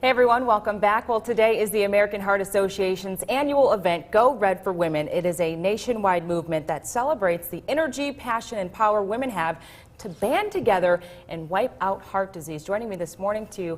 Hey everyone, welcome back. Well, today is the American Heart Association's annual event, Go Red for Women. It is a nationwide movement that celebrates the energy, passion, and power women have to band together and wipe out heart disease. Joining me this morning to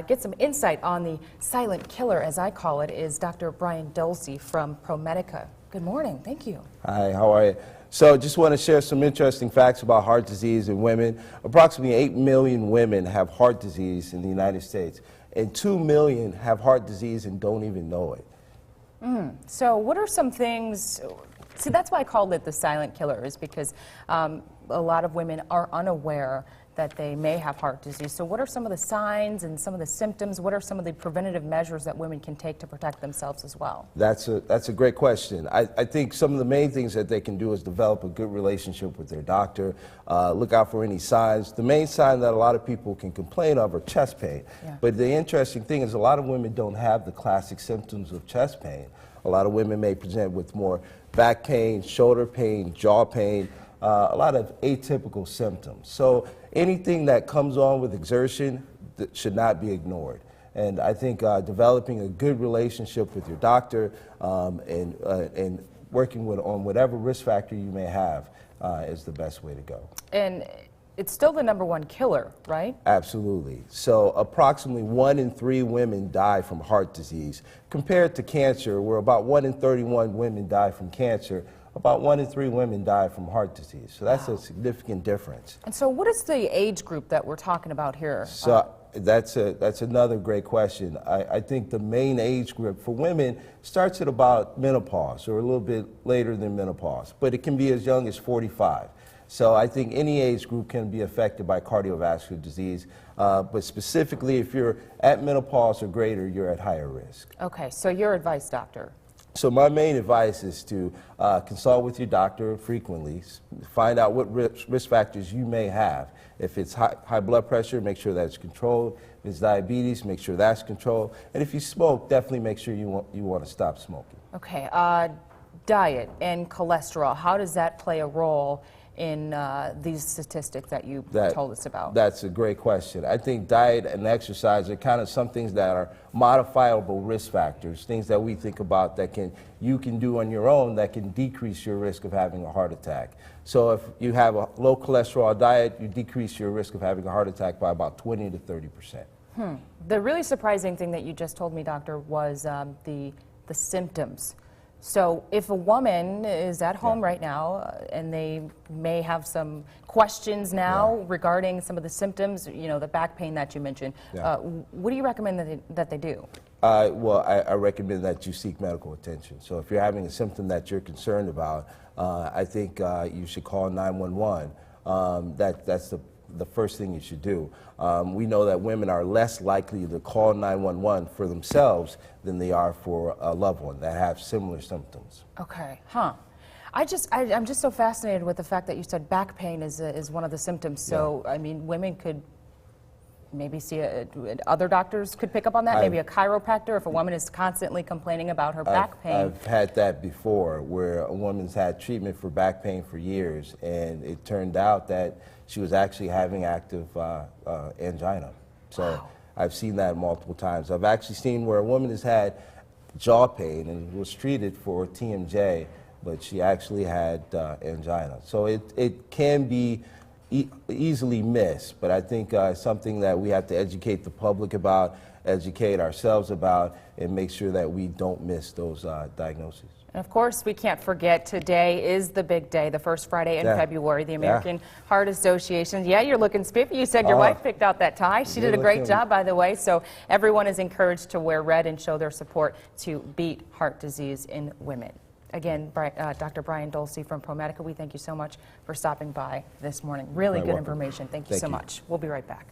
get some insight on the silent killer, as I call it, is Dr. Brian Dolsey from ProMedica. Good morning. Thank you. Hi, how are you? So just want to share some interesting facts about heart disease in women. Approximately 8 million women have heart disease in the United States, and 2 million have heart disease and don't even know it. So what are some things, see, that's why I called it the silent killer, is because a lot of women are unaware that they may have heart disease. So what are some of the signs and some of the symptoms? What are some of the preventative measures that women can take to protect themselves as well? That's a great question. I think some of the main things that they can do is develop a good relationship with their doctor, look out for any signs. The main sign that a lot of people can complain of are chest pain. Yeah. But the interesting thing is a lot of women don't have the classic symptoms of chest pain. A lot of women may present with more back pain, shoulder pain, jaw pain, a lot of atypical symptoms. So anything that comes on with exertion should not be ignored. And I think developing a good relationship with your doctor and working on whatever risk factor you may have is the best way to go. And it's still the #1 killer, right? Absolutely. So approximately 1 in 3 women die from heart disease. Compared to cancer, where about 1 in 31 women die from cancer, about 1 in 3 women die from heart disease. So that's a significant difference. And so what is the age group that we're talking about here? So that's another great question. I think the main age group for women starts at about menopause or a little bit later than menopause, but it can be as young as 45. So I think any age group can be affected by cardiovascular disease, but specifically if you're at menopause or greater, you're at higher risk. Okay, so your advice, doctor? So my main advice is to consult with your doctor frequently, find out what risk factors you may have. If it's high blood pressure, make sure that's controlled. If it's diabetes, make sure that's controlled. And if you smoke, definitely make sure you want to stop smoking. Okay, diet and cholesterol, how does that play a role in these statistics that you told us about? That's a great question. I think diet and exercise are kind of some things that are modifiable risk factors, things that we think about that you can do on your own that can decrease your risk of having a heart attack. So if you have a low cholesterol diet, you decrease your risk of having a heart attack by about 20 to 30%. The really surprising thing that you just told me, doctor, was the symptoms. So if a woman is at home right now and they may have some questions now regarding some of the symptoms, you know, the back pain that you mentioned, what do you recommend that they do? Well, I recommend that you seek medical attention. So if you're having a symptom that you're concerned about, I think you should call 911. That's the first thing you should do. We know that women are less likely to call 911 for themselves than they are for a loved one that have similar symptoms. Okay, I'm just so fascinated with the fact that you said back pain is one of the symptoms. So, I mean, women could maybe see other doctors could pick up on that, maybe a chiropractor if a woman is constantly complaining about her back pain. I've had that before, where a woman's had treatment for back pain for years, and it turned out that she was actually having active angina. So I've seen that multiple times. I've actually seen where a woman has had jaw pain and was treated for TMJ, but she actually had angina. So it can be easily missed, but I think something that we have to educate the public about, educate ourselves about, and make sure that we don't miss those diagnoses. And of course, we can't forget today is the big day, the first Friday in February, the American Heart Association. Yeah, you're looking spiffy. You said your wife picked out that tie. She did a great job, by the way. So everyone is encouraged to wear red and show their support to beat heart disease in women. Again, Dr. Brian Dolsey from ProMedica, we thank you so much for stopping by this morning. Really good information. Thank you so much. We'll be right back.